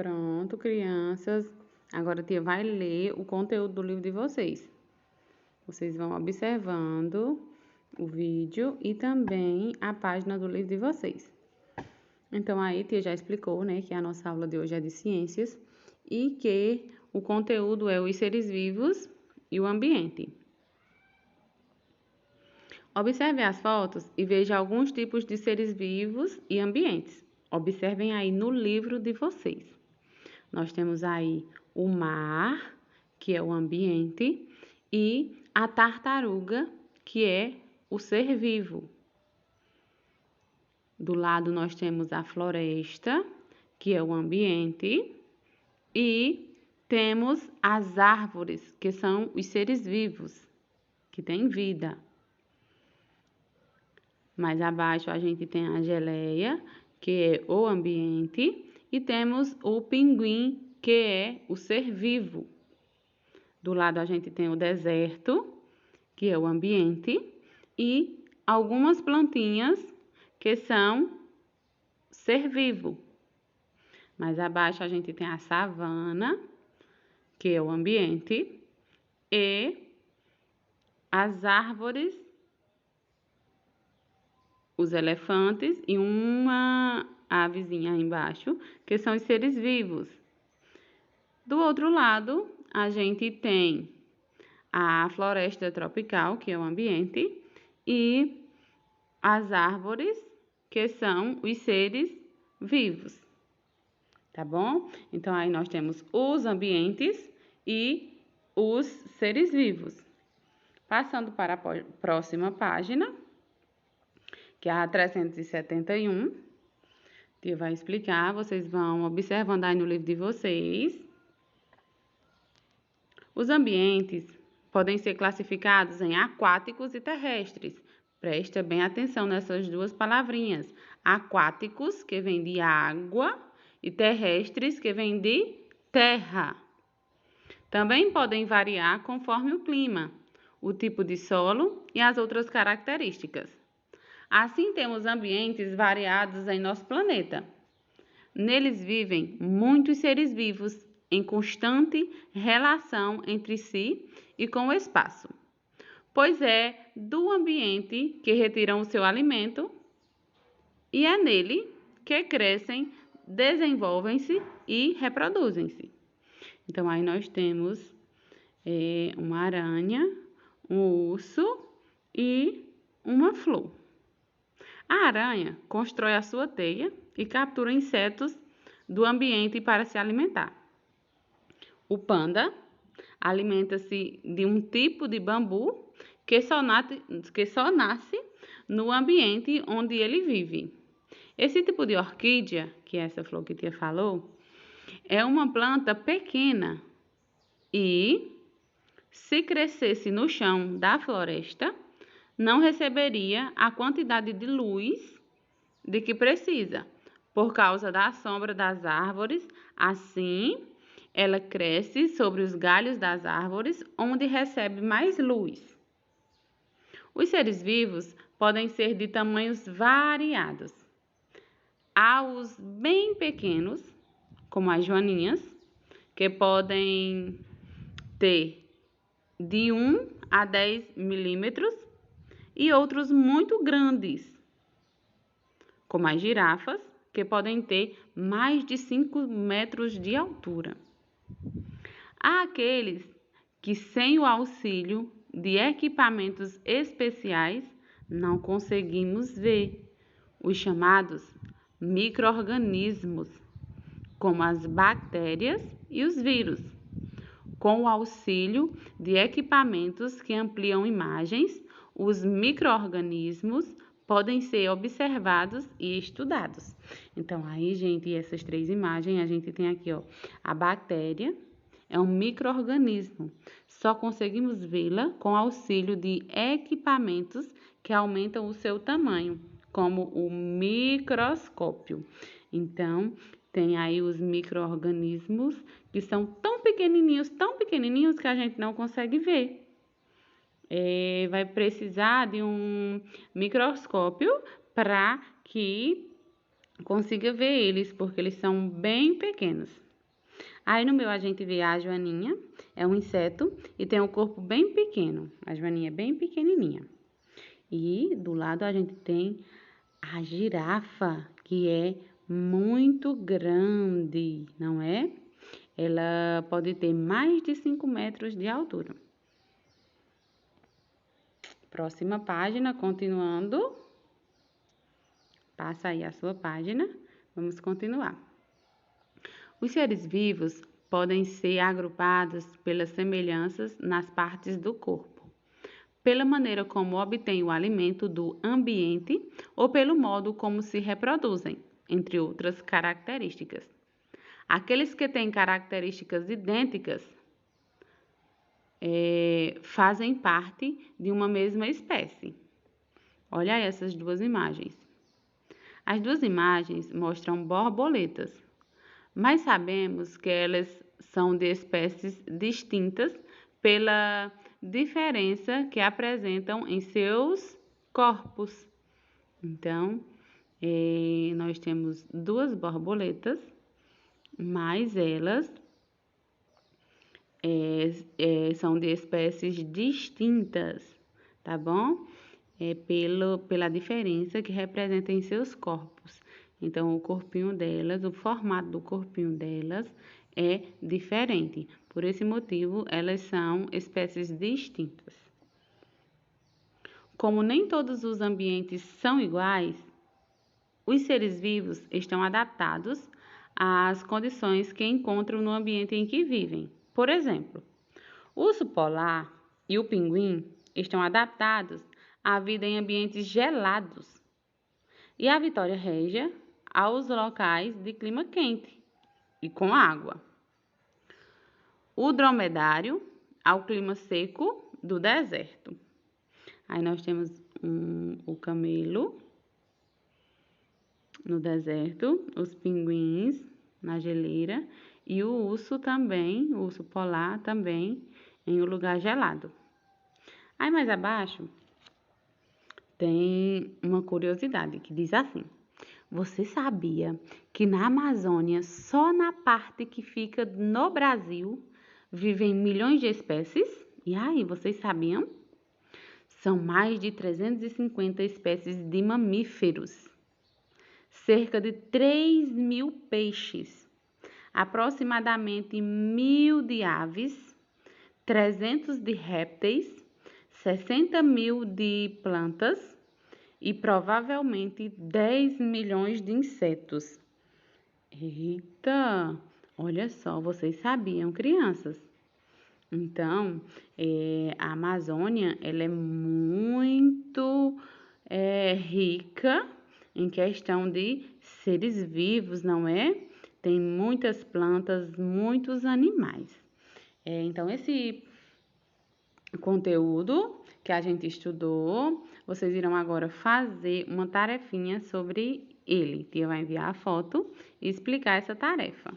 Pronto, crianças. Agora a tia vai ler o conteúdo do livro de vocês. Vocês vão observando o vídeo e também a página do livro de vocês. Então, aí a tia já explicou, né, que a nossa aula de hoje é de ciências e que o conteúdo é os seres vivos e o ambiente. Observe as fotos e veja alguns tipos de seres vivos e ambientes. Observem aí no livro de vocês. Nós temos aí o mar, que é o ambiente, e a tartaruga, que é o ser vivo. Do lado nós temos a floresta, que é o ambiente, e temos as árvores, que são os seres vivos, que têm vida. Mais abaixo a gente tem a geleia, que é o ambiente, e temos o pinguim, que é o ser vivo. Do lado a gente tem o deserto, que é o ambiente, e algumas plantinhas, que são ser vivo. Mais abaixo a gente tem a savana, que é o ambiente, e as árvores, os elefantes e uma avezinha aí embaixo, que são os seres vivos. Do outro lado, a gente tem a floresta tropical, que é o ambiente, e as árvores, que são os seres vivos. Tá bom? Então, aí nós temos os ambientes e os seres vivos. Passando para a próxima página, que é a 371, que vai explicar, vocês vão observando aí no livro de vocês. Os ambientes podem ser classificados em aquáticos e terrestres. Presta bem atenção nessas duas palavrinhas. Aquáticos, que vem de água, e terrestres, que vem de terra. Também podem variar conforme o clima, o tipo de solo e as outras características. Assim, temos ambientes variados em nosso planeta. Neles vivem muitos seres vivos em constante relação entre si e com o espaço, pois é do ambiente que retiram o seu alimento e é nele que crescem, desenvolvem-se e reproduzem-se. Então, aí nós temos uma aranha, um urso e uma flor. A aranha constrói a sua teia e captura insetos do ambiente para se alimentar. O panda alimenta-se de um tipo de bambu que só nasce no ambiente onde ele vive. Esse tipo de orquídea, que é essa flor que a tia falou, é uma planta pequena e, se crescesse no chão da floresta, não receberia a quantidade de luz de que precisa, por causa da sombra das árvores. Assim, ela cresce sobre os galhos das árvores, onde recebe mais luz. Os seres vivos podem ser de tamanhos variados. Há os bem pequenos, como as joaninhas, que podem ter de 1 a 10 milímetros, e outros muito grandes, como as girafas, que podem ter mais de 5 metros de altura. Há aqueles que, sem o auxílio de equipamentos especiais, não conseguimos ver, os chamados micro-organismos, como as bactérias e os vírus. Com o auxílio de equipamentos que ampliam imagens, os micro-organismos podem ser observados e estudados. Então, aí, gente, essas três imagens, a gente tem aqui, ó, a bactéria é um micro-organismo. Só conseguimos vê-la com auxílio de equipamentos que aumentam o seu tamanho, como o microscópio. Então, tem aí os micro-organismos que são tão pequenininhos que a gente não consegue ver. Vai precisar de um microscópio para que consiga ver eles, porque eles são bem pequenos. Aí no meu a gente vê a joaninha, é um inseto e tem um corpo bem pequeno. A joaninha é bem pequenininha. E do lado a gente tem a girafa, que é muito grande, não é? Ela pode ter mais de 5 metros de altura. Próxima página, continuando. Passa aí a sua página. Vamos continuar. Os seres vivos podem ser agrupados pelas semelhanças nas partes do corpo, pela maneira como obtêm o alimento do ambiente ou pelo modo como se reproduzem, entre outras características. Aqueles que têm características idênticas fazem parte de uma mesma espécie. Olha aí essas duas imagens. As duas imagens mostram borboletas, mas sabemos que elas são de espécies distintas pela diferença que apresentam em seus corpos. Então, nós temos duas borboletas, mas elas são de espécies distintas, tá bom? Pela diferença que representa em seus corpos. Então, o corpinho delas, o formato do corpinho delas é diferente. Por esse motivo, elas são espécies distintas. Como nem todos os ambientes são iguais, os seres vivos estão adaptados às condições que encontram no ambiente em que vivem. Por exemplo, o urso polar e o pinguim estão adaptados à vida em ambientes gelados e a Vitória Régia aos locais de clima quente e com água. O dromedário ao clima seco do deserto. Aí nós temos o camelo no deserto, os pinguins na geleira e o urso também, o urso polar também em um lugar gelado. Aí mais abaixo tem uma curiosidade que diz assim: você sabia que na Amazônia, só na parte que fica no Brasil, vivem milhões de espécies? E aí, vocês sabiam? São mais de 350 espécies de mamíferos, cerca de 3.000 peixes, aproximadamente 1.000 de aves, 300 de répteis, 60.000 de plantas e provavelmente 10 milhões de insetos. Eita, olha só, vocês sabiam, crianças? Então, a Amazônia, ela é muito rica em questão de seres vivos, não é? Tem muitas plantas, muitos animais. Então, esse conteúdo que a gente estudou, vocês irão agora fazer uma tarefinha sobre ele. Tia vai enviar a foto e explicar essa tarefa.